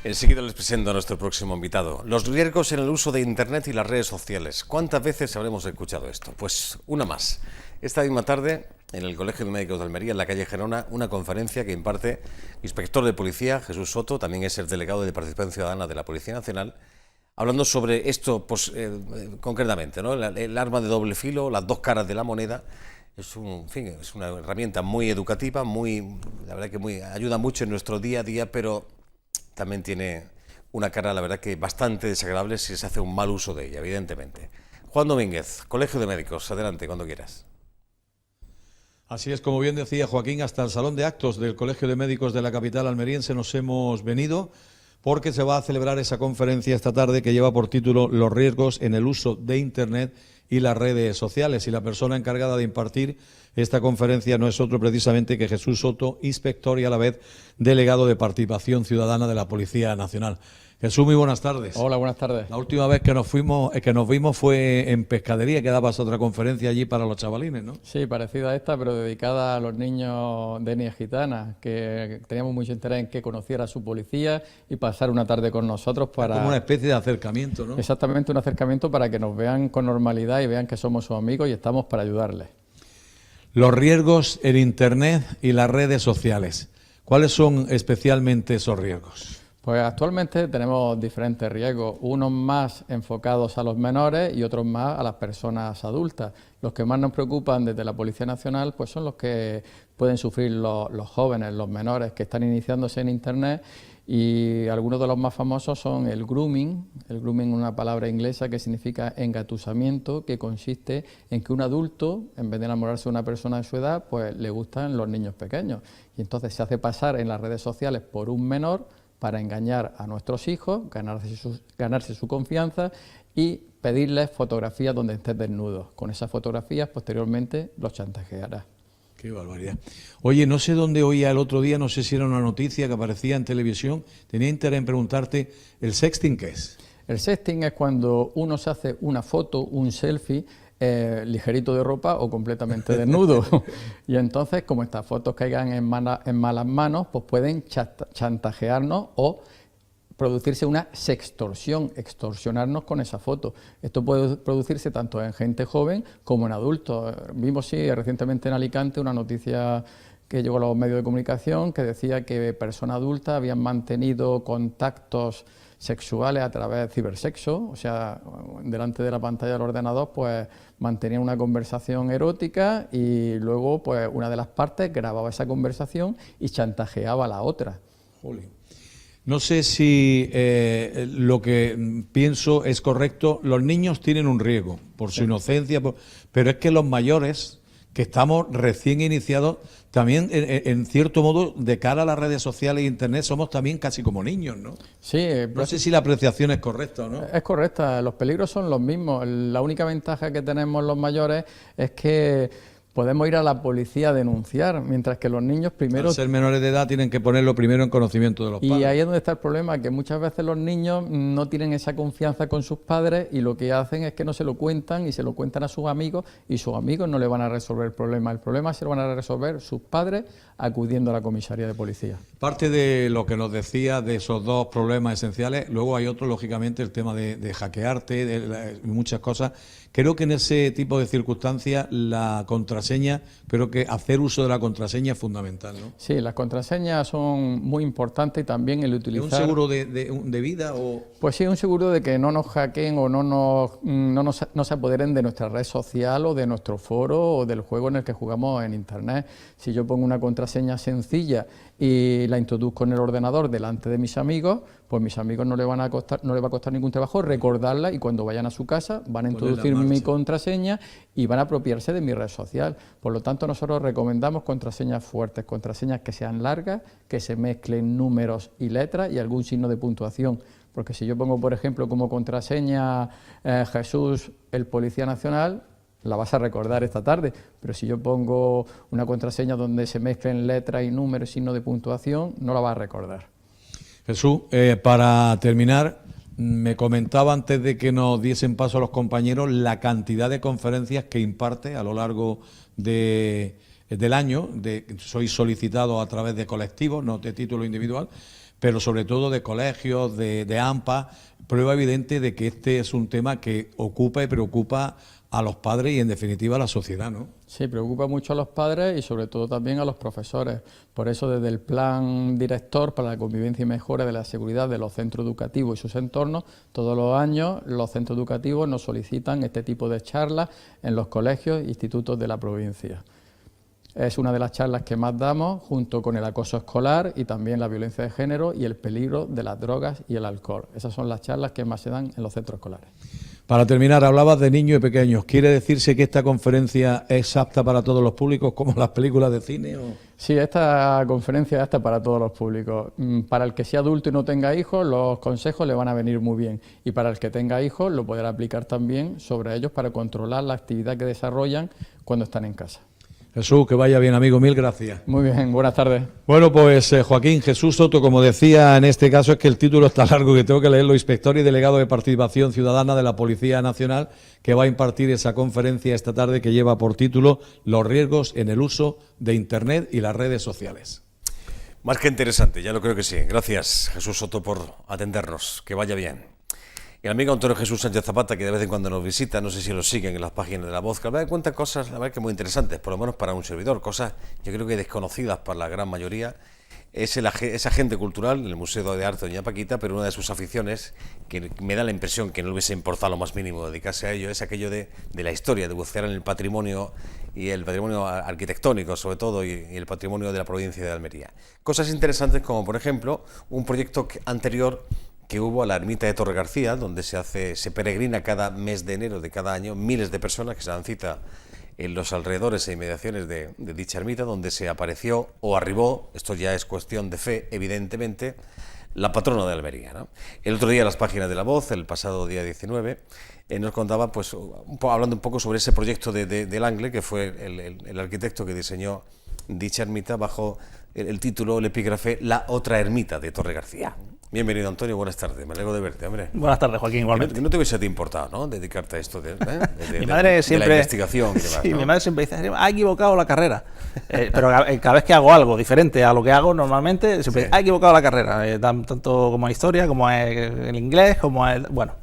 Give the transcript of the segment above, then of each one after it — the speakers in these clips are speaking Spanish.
Enseguida les presento a nuestro próximo invitado. Los riesgos en el uso de Internet y las redes sociales. ¿Cuántas veces habremos escuchado esto? Pues una más. Esta misma tarde, en el Colegio de Médicos de Almería, en la calle Gerona, una conferencia que imparte el inspector de policía, Jesús Soto, también es el delegado de Participación Ciudadana de la Policía Nacional, hablando sobre esto concretamente, ¿no? El arma de doble filo, las dos caras de la moneda. Es es una herramienta muy educativa, la verdad que ayuda mucho en nuestro día a día, pero también tiene una cara, la verdad, que bastante desagradable si se hace un mal uso de ella, evidentemente. Juan Domínguez, Colegio de Médicos, adelante, cuando quieras. Así es, como bien decía Joaquín, hasta el Salón de Actos del Colegio de Médicos de la capital almeriense nos hemos venido porque se va a celebrar esa conferencia esta tarde que lleva por título Los riesgos en el uso de Internet y las redes sociales. Y la persona encargada de impartir esta conferencia no es otro precisamente que Jesús Soto, inspector y a la vez delegado de Participación Ciudadana de la Policía Nacional. Jesús, muy buenas tardes. Hola, buenas tardes. La última vez que nos vimos fue en Pescadería, que dabas otra conferencia allí para los chavalines, ¿no? Sí, parecida a esta, pero dedicada a los niños de etnia gitana, que teníamos mucho interés en que conociera a su policía y pasar una tarde con nosotros para... Como una especie de acercamiento, ¿no? Exactamente, un acercamiento para que nos vean con normalidad y vean que somos sus amigos y estamos para ayudarles. Los riesgos en Internet y las redes sociales. ¿Cuáles son especialmente esos riesgos? Pues actualmente tenemos diferentes riesgos, unos más enfocados a los menores y otros más a las personas adultas. Los que más nos preocupan desde la Policía Nacional pues son los que pueden sufrir los jóvenes, los menores que están iniciándose en Internet, y algunos de los más famosos son el grooming. El grooming es una palabra inglesa que significa engatusamiento, que consiste en que un adulto, en vez de enamorarse de una persona de su edad, pues le gustan los niños pequeños. Y entonces se hace pasar en las redes sociales por un menor para engañar a nuestros hijos, ganarse su confianza y pedirles fotografías donde estés desnudos. Con esas fotografías posteriormente los chantajeará. Qué barbaridad. Oye, no sé dónde oía el otro día, no sé si era una noticia que aparecía en televisión, tenía interés en preguntarte, ¿el sexting qué es? El sexting es cuando uno se hace una foto, un selfie, ligerito de ropa o completamente desnudo. Y entonces, como estas fotos caigan en malas manos, pues pueden chantajearnos o producirse una sextorsión, extorsionarnos con esa foto. Esto puede producirse tanto en gente joven como en adultos. Vimos recientemente en Alicante una noticia que llegó a los medios de comunicación que decía que personas adultas habían mantenido contactos sexuales a través de cibersexo, o sea, delante de la pantalla del ordenador, pues mantenían una conversación erótica y luego pues una de las partes grababa esa conversación y chantajeaba a la otra. Jolín. No sé si lo que pienso es correcto. Los niños tienen un riesgo por su inocencia, pero es que los mayores, que estamos recién iniciados, también en cierto modo, de cara a las redes sociales e Internet, somos también casi como niños, ¿no? Sí. No sé si la apreciación es correcta o no. Es correcta, los peligros son los mismos. La única ventaja que tenemos los mayores es que podemos ir a la policía a denunciar, mientras que los niños primero... Al ser menores de edad tienen que ponerlo primero en conocimiento de los padres. Y ahí es donde está el problema, que muchas veces los niños no tienen esa confianza con sus padres y lo que hacen es que no se lo cuentan y se lo cuentan a sus amigos y sus amigos no le van a resolver el problema se lo van a resolver sus padres acudiendo a la comisaría de policía. Parte de lo que nos decía de esos dos problemas esenciales, luego hay otro, lógicamente, el tema de hackearte, de muchas cosas. Creo que en ese tipo de circunstancias la contraseña, creo que hacer uso de la contraseña es fundamental, ¿no? Sí, las contraseñas son muy importantes y también el utilizar... ¿Es un seguro de vida o...? Pues sí, un seguro de que no nos hackeen o no se apoderen de nuestra red social o de nuestro foro o del juego en el que jugamos en Internet. Si yo pongo una contraseña sencilla y la introduzco en el ordenador delante de mis amigos, pues mis amigos no le va a costar ningún trabajo recordarla y cuando vayan a su casa van a introducir mi contraseña y van a apropiarse de mi red social. Por lo tanto, nosotros recomendamos contraseñas fuertes, contraseñas que sean largas, que se mezclen números y letras y algún signo de puntuación. Porque si yo pongo, por ejemplo, como contraseña Jesús, el Policía Nacional, la vas a recordar esta tarde, pero si yo pongo una contraseña donde se mezclen letras y números y signo de puntuación, no la vas a recordar. Jesús, para terminar, me comentaba antes de que nos diesen paso a los compañeros la cantidad de conferencias que imparte a lo largo del año. Soy solicitado a través de colectivos, no de título individual, pero sobre todo de colegios, de AMPA, prueba evidente de que este es un tema que ocupa y preocupa a los padres y en definitiva a la sociedad, ¿no? Sí, preocupa mucho a los padres y sobre todo también a los profesores. Por eso desde el Plan Director para la Convivencia y Mejora de la Seguridad de los Centros Educativos y sus entornos, todos los años los centros educativos nos solicitan este tipo de charlas en los colegios e institutos de la provincia. Es una de las charlas que más damos, junto con el acoso escolar y también la violencia de género y el peligro de las drogas y el alcohol. Esas son las charlas que más se dan en los centros escolares. Para terminar, hablabas de niños y pequeños. ¿Quiere decirse que esta conferencia es apta para todos los públicos, como las películas de cine? Sí, esta conferencia es apta para todos los públicos. Para el que sea adulto y no tenga hijos, los consejos le van a venir muy bien. Y para el que tenga hijos, lo podrá aplicar también sobre ellos para controlar la actividad que desarrollan cuando están en casa. Jesús, que vaya bien, amigo, mil gracias. Muy bien, buenas tardes. Bueno, pues Joaquín Jesús Soto, como decía, en este caso es que el título está largo, que tengo que leerlo, inspector y delegado de Participación Ciudadana de la Policía Nacional, que va a impartir esa conferencia esta tarde que lleva por título Los riesgos en el uso de Internet y las redes sociales. Más que interesante, ya lo creo que sí. Gracias, Jesús Soto, por atendernos. Que vaya bien. El amigo Antonio Jesús Sánchez Zapata, que de vez en cuando nos visita, no sé si lo siguen en las páginas de La Voz, que cuenta cosas, la verdad, que muy interesantes, por lo menos para un servidor, cosas yo creo que desconocidas para la gran mayoría. Es agente cultural en el Museo de Arte de Doña Paquita, pero una de sus aficiones, que me da la impresión que no le hubiese importado lo más mínimo dedicarse a ello, es aquello de la historia, de bucear en el patrimonio y el patrimonio arquitectónico, sobre todo, y el patrimonio de la provincia de Almería. Cosas interesantes como, por ejemplo, un proyecto anterior que hubo a la ermita de Torre García, donde se peregrina cada mes de enero de cada año miles de personas que se dan cita en los alrededores e inmediaciones de dicha ermita, donde se apareció o arribó, esto ya es cuestión de fe, evidentemente, la patrona de Almería, ¿no? El otro día en las páginas de La Voz, el pasado día 19, nos contaba, pues, hablando un poco sobre ese proyecto del Angle, que fue el arquitecto que diseñó dicha ermita bajo el título, el epígrafe, La otra ermita de Torre García. Bienvenido, Antonio, buenas tardes, me alegro de verte, hombre. Buenas tardes, Joaquín, igualmente. Que no te hubiese importado, ¿no?, dedicarte a esto mi madre siempre, de la investigación y demás, sí, ¿no? Mi madre siempre dice, ha equivocado la carrera, pero cada vez que hago algo diferente a lo que hago normalmente, siempre dice, ha equivocado la carrera, tanto como en historia, como en inglés, como en... Bueno,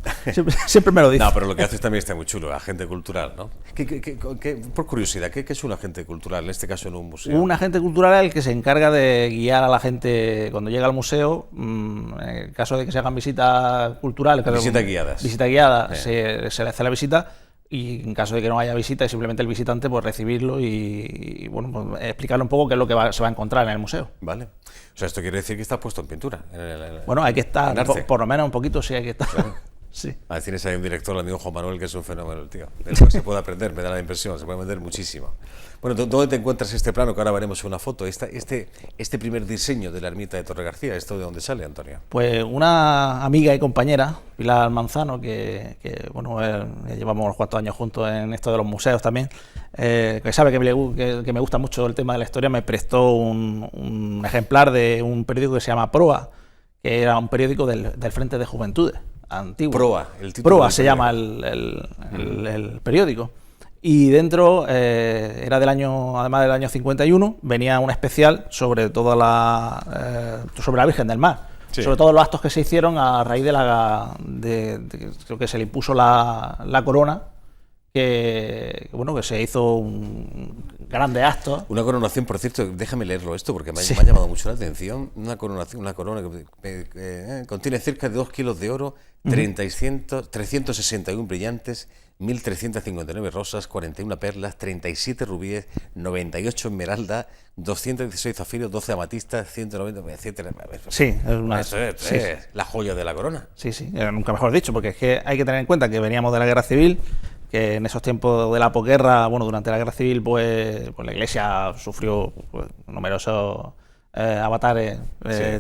siempre me lo dice. No, pero lo que haces también está muy chulo, agente cultural, ¿no? Por curiosidad, ¿qué es un agente cultural, en este caso en un museo? Un agente cultural es el que se encarga de guiar a la gente cuando llega al museo, en el caso de que se hagan visitas culturales. Visitas guiadas. Visita guiada, se le hace la visita, y en caso de que no haya visita, es simplemente el visitante pues recibirlo y bueno, pues explicarle un poco qué es lo que se va a encontrar en el museo. Vale. O sea, esto quiere decir que está puesto en pintura. Bueno, hay que estar, por lo menos un poquito sí hay que estar. Claro. Sí. Tienes ahí un director, el amigo Juan Manuel, que es un fenómeno, el tío. De lo que se puede aprender, me da la impresión, se puede aprender muchísimo. Bueno, ¿dónde te encuentras este plano? Que ahora veremos una foto. Este primer diseño de la ermita de Torre García, ¿esto de dónde sale, Antonio? Pues una amiga y compañera, Pilar Manzano, que bueno, ya llevamos unos cuantos años juntos en esto de los museos también, que sabe que me gusta mucho el tema de la historia, me prestó un ejemplar de un periódico que se llama Proa, que era un periódico del Frente de Juventudes antiguo. Proa, el título. Proa se llama el periódico. Y dentro, era además del año 51, venía un especial sobre sobre la Virgen del Mar. Sí. Sobre todos los actos que se hicieron a raíz creo que se le impuso la corona, que se hizo un grande acto. Una coronación, por cierto, déjame leerlo esto porque me ha llamado mucho la atención. Una corona que contiene cerca de 2 kilos de oro, 361 brillantes, 1.359 rosas, 41 perlas, 37 rubíes, 98 esmeralda, 216 zafiros, 12 amatistas, 190, etcétera. Sí, Eso es la joya de la corona. Sí, nunca mejor dicho, porque es que hay que tener en cuenta que veníamos de la Guerra Civil, que en esos tiempos de la posguerra, durante la Guerra Civil, pues la Iglesia sufrió numerosos avatares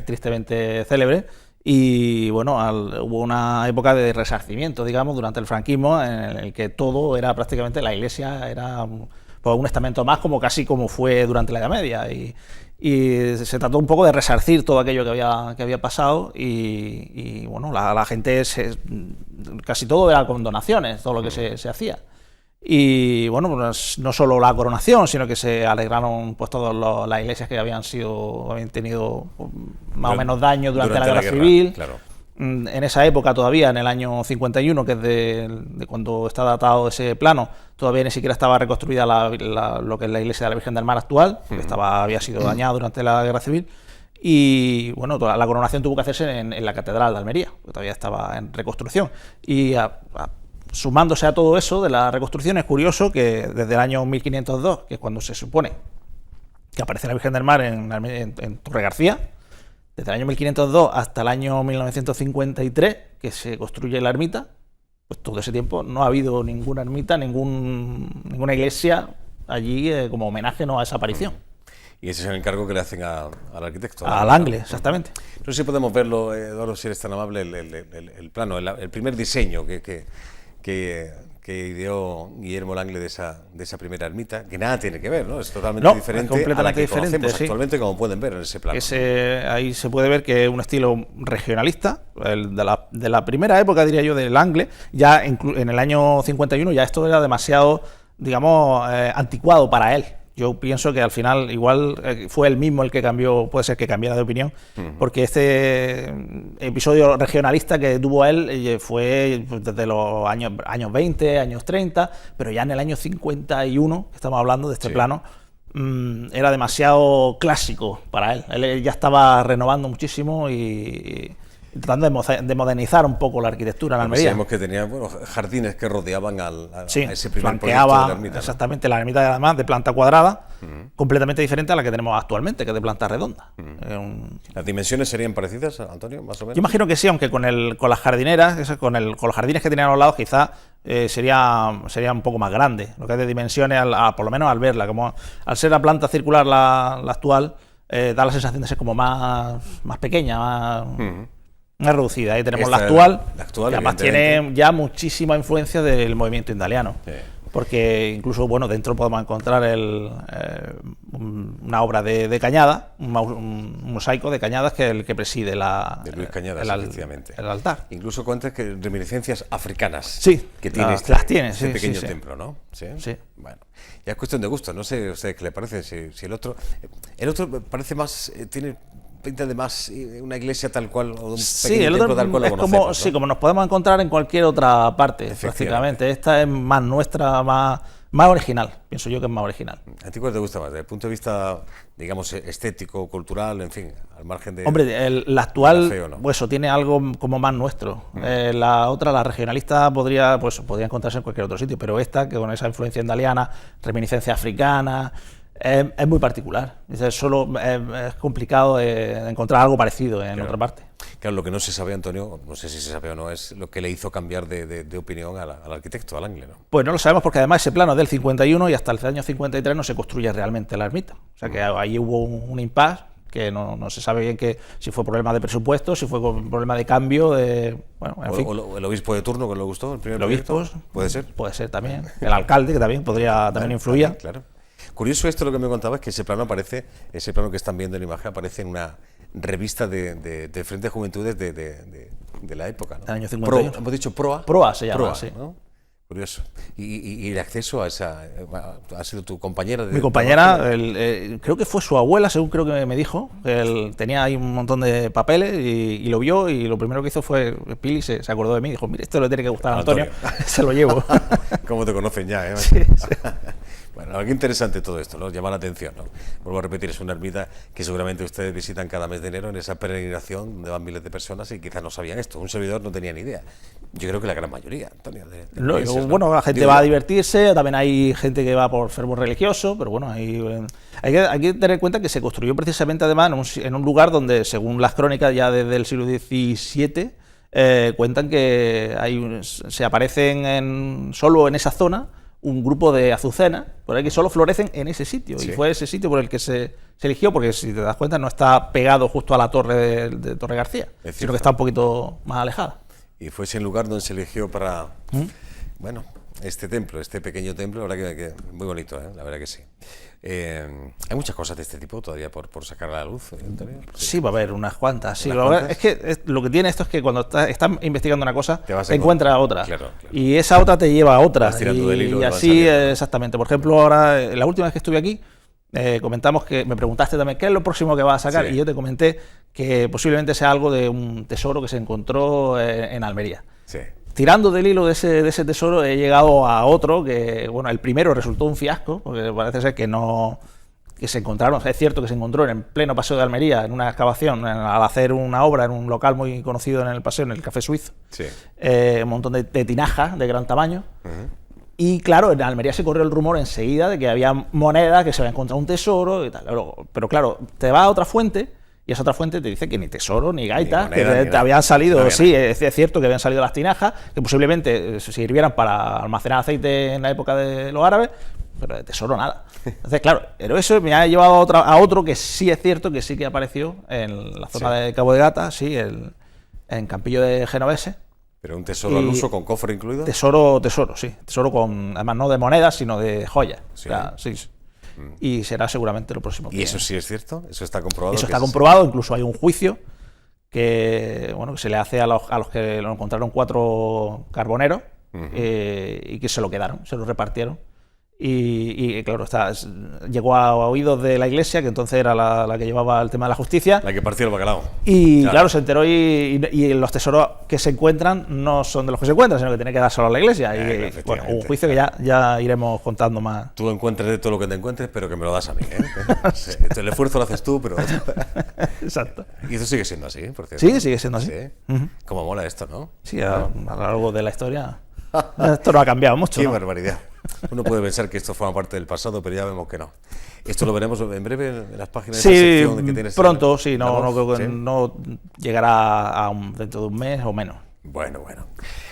tristemente célebres. Y bueno, hubo una época de resarcimiento, digamos, durante el franquismo, en el que todo era prácticamente, la Iglesia era un estamento más, casi como fue durante la Edad Media. Y se trató un poco de resarcir todo aquello que había pasado y bueno, la gente, casi todo era con donaciones, todo lo que se hacía. Y bueno, pues no solo la coronación, sino que se alegraron pues todas las iglesias que habían tenido pues, más o menos daño durante la guerra civil. Claro. En esa época todavía, en el año 51, que es de cuando está datado ese plano, todavía ni siquiera estaba reconstruida lo que es la iglesia de la Virgen del Mar actual, que había sido dañada durante la guerra civil. Y bueno, la coronación tuvo que hacerse en la Catedral de Almería, que todavía estaba en reconstrucción. Y sumándose a todo eso de la reconstrucción, es curioso que desde el año 1502, que es cuando se supone que aparece la Virgen del Mar en Torre García, desde el año 1502 hasta el año 1953, que se construye la ermita, pues todo ese tiempo no ha habido ninguna ermita, ninguna iglesia allí como homenaje a esa aparición. Y ese es el encargo que le hacen al arquitecto. Al Angle, exactamente. No sé si podemos verlo, Eduardo, si eres tan amable, el plano, el primer diseño que ideó Guillermo Langle de esa primera ermita, que nada tiene que ver, ¿no? Es totalmente diferente es a la que diferente, conocemos actualmente, como pueden ver en ese plano. Ahí se puede ver que es un estilo regionalista, de la primera época, diría yo, del Langle. Ya en el año 51 ya esto era demasiado, digamos, anticuado para él. Yo pienso que al final igual fue él mismo el que cambió, puede ser que cambiara de opinión, porque este episodio regionalista que tuvo él fue desde los años 20, años 30, pero ya en el año 51, que estamos hablando de este plano, era demasiado clásico para él. Él ya estaba renovando muchísimo y tratando de modernizar un poco la arquitectura en Almería. Sabemos que tenía jardines que rodeaban a ese primer flanqueaba proyecto de la ermita, ¿no? Exactamente, la ermita además de planta cuadrada, completamente diferente a la que tenemos actualmente, que es de planta redonda. ¿Las dimensiones serían parecidas, Antonio, más o menos? Yo imagino que sí, aunque con las jardineras, con los jardines que tenían a los lados, quizás sería un poco más grande. Lo que es de dimensiones, por lo menos al verla, como al ser la planta circular la actual, da la sensación de ser como más pequeña, más reducida. Ahí tenemos la actual, que además tiene ya muchísima influencia del movimiento indaliano. Sí. Porque incluso, bueno, dentro podemos encontrar una obra de Cañada, un mosaico de Cañadas que es el que preside de Luis Cañadas, efectivamente. El altar. Incluso cuentas que reminiscencias africanas que tiene las tiene, este pequeño templo, ¿no? ¿Sí? Sí. Bueno, ya es cuestión de gusto, no sé a ustedes qué le parece, si el otro parece más, tiene pinta de más una iglesia tal cual, o un pequeño templo tal cual lo conocemos, ¿no? Sí, como nos podemos encontrar en cualquier otra parte, prácticamente. Esta es más nuestra, más original. Pienso yo que es más original. ¿A ti cuál te gusta más? Desde el punto de vista, digamos, estético, cultural, en fin, al margen de... Hombre, la actual, ¿no? Pues eso, tiene algo como más nuestro. La otra, la regionalista, podría encontrarse en cualquier otro sitio, pero esta, que con esa influencia indaliana, reminiscencia africana... Es muy particular. Es complicado encontrar algo parecido en otra parte. Claro, lo que no se sabe, Antonio, no sé si se sabe o no, es lo que le hizo cambiar de opinión al arquitecto, al Angle, ¿no? Pues no lo sabemos porque además ese plano es del 51 y hasta el año 53 no se construye realmente la ermita. O sea que ahí hubo un impasse que no se sabe bien si fue problema de presupuesto, si fue problema de cambio, en fin. O el obispo de turno que le gustó, el primer proyecto. ¿Puede ser? Puede ser también. El alcalde, que también influía. Claro. Curioso esto, lo que me contabas, que ese plano que están viendo en la imagen, aparece en una revista de Frente de Juventudes de la época, ¿no? El año 51. Hemos dicho Proa. Proa se llama, sí. ¿No? Curioso. ¿Y el acceso a esa... ha sido tu compañera? Mi compañera, creo que fue su abuela, según creo que me dijo. Él tenía ahí un montón de papeles y lo vio, y lo primero que hizo fue, Pili se acordó de mí y dijo, mire, esto le tiene que gustar a Antonio. Se lo llevo. ¿Cómo te conocen ya, eh? Sí. Bueno, algo interesante todo esto, ¿no? Llama la atención, ¿no? Vuelvo a repetir, es una ermita que seguramente ustedes visitan cada mes de enero en esa peregrinación donde van miles de personas y quizás no sabían esto. Un servidor no tenía ni idea. Yo creo que la gran mayoría, Antonio. Bueno, la gente va a divertirse, también hay gente que va por fervor religioso, pero bueno, hay que tener en cuenta que se construyó precisamente además en un lugar donde, según las crónicas ya desde el siglo XVII, cuentan que se aparecen solo en esa zona un grupo de azucenas, por ahí que solo florecen en ese sitio. Sí. Y fue ese sitio por el que se eligió, porque si te das cuenta no está pegado justo a la torre de Torre García, sino que está un poquito más alejada. Y fue ese lugar donde se eligió para, bueno, este templo, este pequeño templo, la verdad que muy bonito, la verdad que sí. Hay muchas cosas de este tipo todavía por sacar a la luz, Antonio. Sí, va a haber unas cuantas. Sí, ¿Unas cuantas? Es que lo que tiene esto es que cuando estás investigando una cosa, Te vas te encuentras otra. Claro. Y esa otra te lleva a otra. Vas tirando del hilo y Y van así, saliendo. exactamente. Por ejemplo, ahora, la última vez que estuve aquí, comentamos que me preguntaste también qué es lo próximo que vas a sacar. Sí. Y yo te comenté que posiblemente sea algo de un tesoro que se encontró en Almería. Sí. Tirando del hilo de ese tesoro he llegado a otro que, bueno, el primero resultó un fiasco, porque parece ser que no... que se encontraron, es cierto que se encontró en pleno paseo de Almería, en una excavación, al hacer una obra en un local muy conocido en el paseo, en el Café Suizo, Sí. un montón de tinajas de gran tamaño. Ujú. Y claro, en Almería se corrió el rumor enseguida de que había monedas, que se había encontrado un tesoro y tal. Pero claro, te vas a otra fuente y esa otra fuente te dice que ni tesoro, ni gaitas, moneda, que ni te nada. habían salido, No había sí, es cierto que habían salido las tinajas, que posiblemente sirvieran para almacenar aceite en la época de los árabes, pero de tesoro nada. Entonces, claro, pero eso me ha llevado a otro que sí es cierto que sí que apareció en la zona de Cabo de Gata, sí, en Campillo de Genovese. Pero un tesoro al uso con cofre incluido. Tesoro, sí. Tesoro con, además no de monedas, sino de joyas. Sí. O sea, sí. Y será seguramente lo próximo. ¿Y eso sí es cierto? ¿Eso está comprobado? Eso que está es- comprobado, incluso hay un juicio que, bueno, que se le hace a los que lo encontraron 4 carboneros y que se lo quedaron, se lo repartieron. Y claro, llegó a oídos de la Iglesia, que entonces era la que llevaba el tema de la justicia. La que partió el bacalao. Y claro, se enteró y los tesoros que se encuentran no son de los que se encuentran, sino que tiene que dárselo a la Iglesia. Y Efectivamente. bueno, un juicio que ya iremos contando más. Tú encuentres de todo lo que te encuentres, pero que me lo das a mí, ¿eh? Sí. El esfuerzo lo haces tú, pero... Exacto. Y eso sigue siendo así, por cierto. Sí, sigue siendo así. Sí. Ujú. Cómo mola esto, ¿no? Sí, a lo largo de la historia. Esto no ha cambiado mucho, Qué ¿no? barbaridad. Uno puede pensar que esto forma parte del pasado, pero ya vemos que no. Esto lo veremos en breve en las páginas de esa Sí, sección que tienes. pronto, sí, La no Voz, creo que ¿sí? no llegará dentro de un mes o menos. Bueno.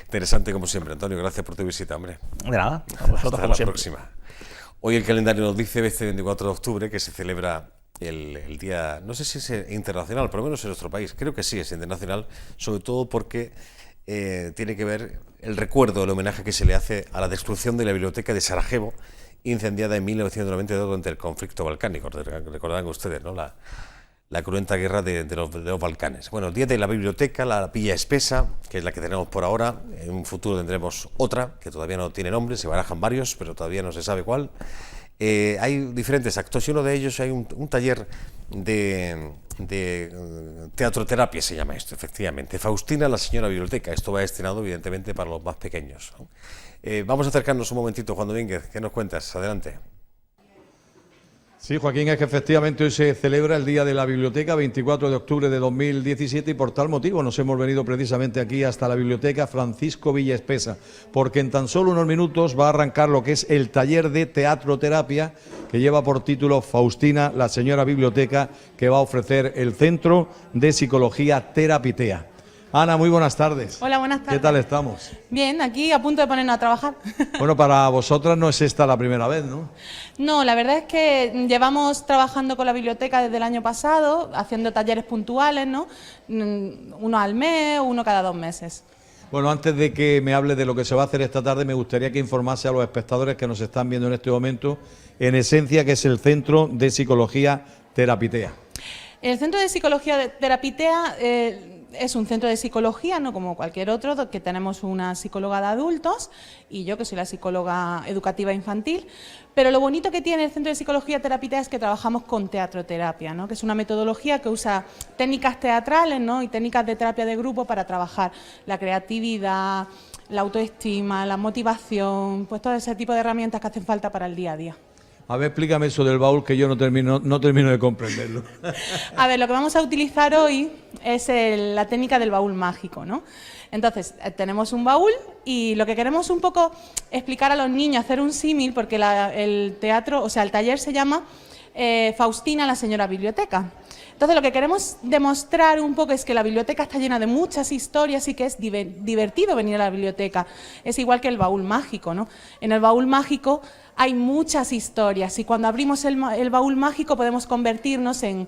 Interesante como siempre, Antonio. Gracias por tu visita, hombre. De nada, a vosotros Hasta como la siempre. próxima. Hoy el calendario nos dice, este 24 de octubre, que se celebra el día, no sé si es internacional, por lo menos en nuestro país, creo que sí es internacional, sobre todo porque tiene que ver el recuerdo, el homenaje que se le hace a la destrucción de la biblioteca de Sarajevo, incendiada en 1992 durante el conflicto balcánico. Recordarán ustedes, ¿no? La cruenta guerra de los Balcanes. Bueno, el día de la biblioteca, la Villa Espesa, que es la que tenemos por ahora. En un futuro tendremos otra, que todavía no tiene nombre, se barajan varios, pero todavía no se sabe cuál. Hay diferentes actos y uno de ellos hay un taller de teatroterapia, se llama esto, efectivamente. Faustina, la señora biblioteca. Esto va destinado, evidentemente, para los más pequeños, ¿no? Vamos a acercarnos un momentito, Juan Domínguez. ¿Qué nos cuentas? Adelante. Sí, Joaquín, es que efectivamente hoy se celebra el Día de la Biblioteca, 24 de octubre de 2017, y por tal motivo nos hemos venido precisamente aquí hasta la Biblioteca Francisco Villa Espesa, porque en tan solo unos minutos va a arrancar lo que es el taller de teatroterapia que lleva por título Faustina, la señora biblioteca, que va a ofrecer el Centro de Psicología Terapitea. Ana, muy buenas tardes. Hola, buenas tardes. ¿Qué tal estamos? Bien, aquí a punto de ponernos a trabajar. Bueno, para vosotras no es esta la primera vez, ¿no? No, la verdad es que llevamos trabajando con la biblioteca desde el año pasado, haciendo talleres puntuales, ¿no? Uno al mes, uno cada 2 meses. Bueno, antes de que me hable de lo que se va a hacer esta tarde, me gustaría que informase a los espectadores que nos están viendo en este momento, en esencia, que es el Centro de Psicología Terapitea. El Centro de Psicología Terapitea es un centro de psicología, no como cualquier otro, que tenemos una psicóloga de adultos y yo que soy la psicóloga educativa infantil, pero lo bonito que tiene el Centro de Psicología Terapitea es que trabajamos con teatroterapia, ¿no? Que es una metodología que usa técnicas teatrales, ¿no? Y técnicas de terapia de grupo para trabajar la creatividad, la autoestima, la motivación, pues todo ese tipo de herramientas que hacen falta para el día a día. A ver, explícame eso del baúl, que yo no termino de comprenderlo. A ver, lo que vamos a utilizar hoy es la técnica del baúl mágico, ¿no? Entonces, tenemos un baúl y lo que queremos un poco explicar a los niños, hacer un símil, porque el taller se llama Faustina, la señora biblioteca. Entonces, lo que queremos demostrar un poco es que la biblioteca está llena de muchas historias y que es divertido venir a la biblioteca. Es igual que el baúl mágico, ¿no? En el baúl mágico hay muchas historias y cuando abrimos el baúl mágico podemos convertirnos en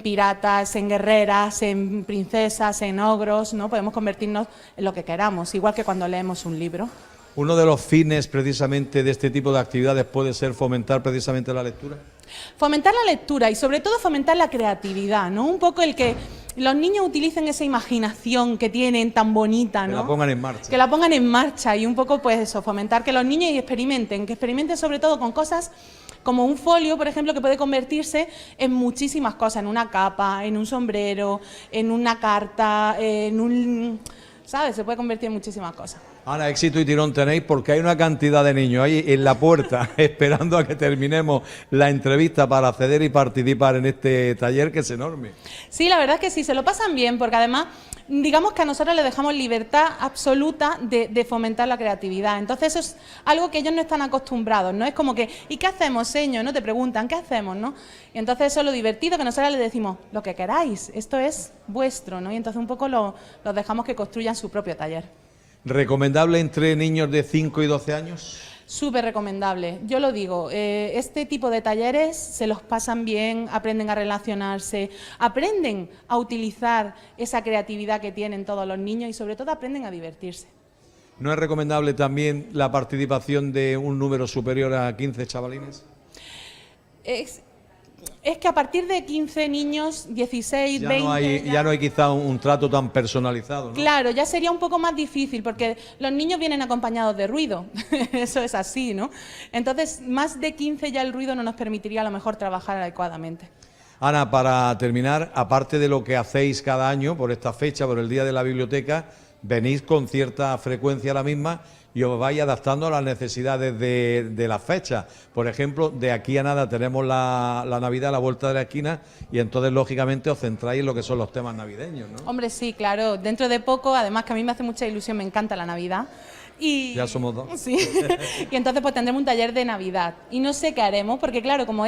piratas, en guerreras, en princesas, en ogros, ¿no? Podemos convertirnos en lo que queramos, igual que cuando leemos un libro. Uno de los fines precisamente de este tipo de actividades puede ser fomentar precisamente la lectura. Fomentar la lectura y sobre todo fomentar la creatividad, ¿no? Un poco el que los niños utilicen esa imaginación que tienen tan bonita, ¿no? Que la pongan en marcha. Que la pongan en marcha y un poco pues eso, fomentar que los niños experimenten, que experimenten sobre todo con cosas como un folio, por ejemplo, que puede convertirse en muchísimas cosas, en una capa, en un sombrero, en una carta, en un... ¿sabes? Se puede convertir en muchísimas cosas. Ana, éxito y tirón tenéis porque hay una cantidad de niños ahí en la puerta esperando a que terminemos la entrevista para acceder y participar en este taller que es enorme. Sí, la verdad es que sí, se lo pasan bien porque además, digamos que a nosotros les dejamos libertad absoluta de fomentar la creatividad. Entonces eso es algo que ellos no están acostumbrados, ¿no? Es como que, ¿y qué hacemos, señor? No te preguntan, ¿qué hacemos, no? Y entonces eso es lo divertido, que nosotros les decimos, lo que queráis, esto es vuestro, ¿no? Y entonces un poco los dejamos que construyan su propio taller. ¿Recomendable entre niños de 5 y 12 años? Súper recomendable, yo lo digo, este tipo de talleres se los pasan bien, aprenden a relacionarse, aprenden a utilizar esa creatividad que tienen todos los niños y sobre todo aprenden a divertirse. ¿No es recomendable también la participación de un número superior a 15 chavalines? Es que a partir de 15 niños, 16, ya 20... Ya no hay quizá un trato tan personalizado, ¿no? Claro, ya sería un poco más difícil porque los niños vienen acompañados de ruido, eso es así, ¿no? Entonces, más de 15 ya el ruido no nos permitiría a lo mejor trabajar adecuadamente. Ana, para terminar, aparte de lo que hacéis cada año por esta fecha, por el Día de la Biblioteca, venís con cierta frecuencia a la misma y os vais adaptando a las necesidades de la fecha. Por ejemplo, de aquí a nada tenemos la Navidad a la vuelta de la esquina y entonces, lógicamente, os centráis en lo que son los temas navideños, ¿no? Hombre, sí, claro, dentro de poco, además que a mí me hace mucha ilusión, me encanta la Navidad. Y, ya somos dos. Sí, y entonces pues tendremos un taller de Navidad. Y no sé qué haremos, porque claro, como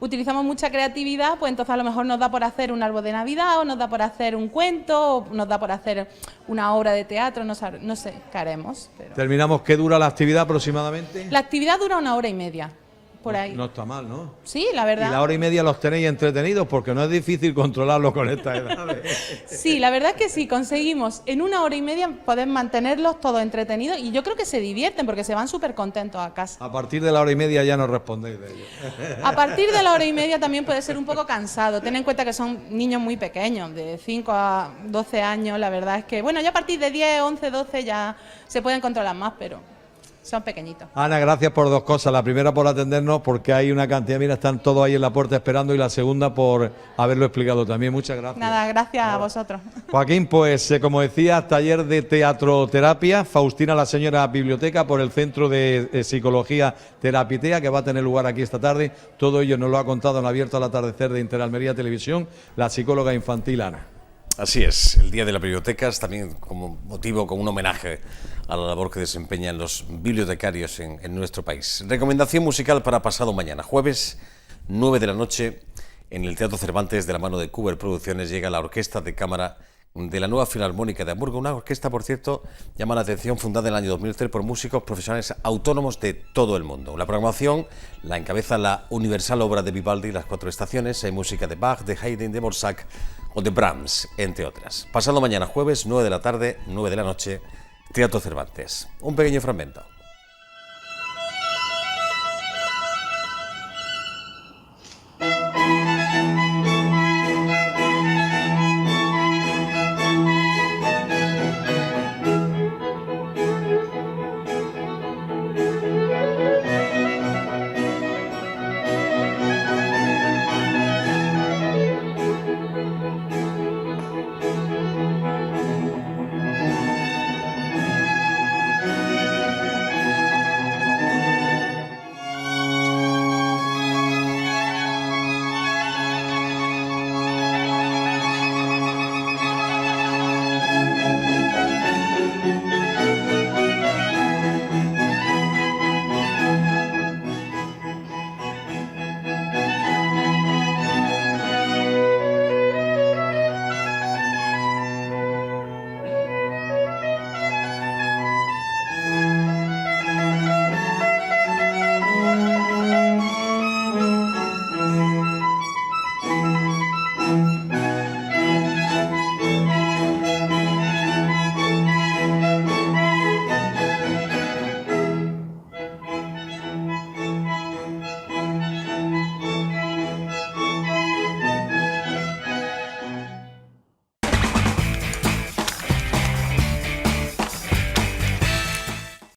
utilizamos mucha creatividad, pues entonces a lo mejor nos da por hacer un árbol de Navidad, o nos da por hacer un cuento, o nos da por hacer una obra de teatro, no sé qué haremos. Pero... Terminamos, ¿qué dura la actividad aproximadamente? La actividad dura 1 hora y media. Por ahí. No está mal, ¿no? Sí, la verdad. Y la hora y media los tenéis entretenidos porque no es difícil controlarlos con esta edad. Sí, la verdad es que sí, conseguimos en 1 hora y media poder mantenerlos todos entretenidos y yo creo que se divierten porque se van súper contentos a casa. A partir de la hora y media ya no respondéis de ellos. A partir de la hora y media también puede ser un poco cansado. Ten en cuenta que son niños muy pequeños, de 5 a 12 años, la verdad es que, bueno, ya a partir de 10, 11, 12 ya se pueden controlar más, pero... son pequeñitos. Ana, gracias por 2 cosas. La primera por atendernos, porque hay una cantidad, mira, están todos ahí en la puerta esperando, y la segunda por haberlo explicado también. Muchas gracias. Nada, gracias a vosotros. Joaquín, pues como decía, taller de teatroterapia, Faustina la señora biblioteca, por el Centro de Psicología Terapitea, que va a tener lugar aquí esta tarde. Todo ello nos lo ha contado en Abierto al Atardecer de Interalmería Televisión, la psicóloga infantil Ana. Así es, el Día de las Bibliotecas también como motivo, como un homenaje a la labor que desempeñan los bibliotecarios en nuestro país. Recomendación musical para pasado mañana, jueves 9 de la noche, en el Teatro Cervantes, de la mano de Cuber Producciones, llega la Orquesta de Cámara de la Nueva Filarmónica de Hamburgo, una orquesta, por cierto, llama la atención, fundada en el año 2003 por músicos profesionales autónomos de todo el mundo. La programación la encabeza la universal obra de Vivaldi, Las 4 estaciones. Hay música de Bach, de Haydn, de Borsak o de Brahms, entre otras. Pasado mañana jueves, 9 de la tarde, 9 de la noche, Teatro Cervantes. Un pequeño fragmento.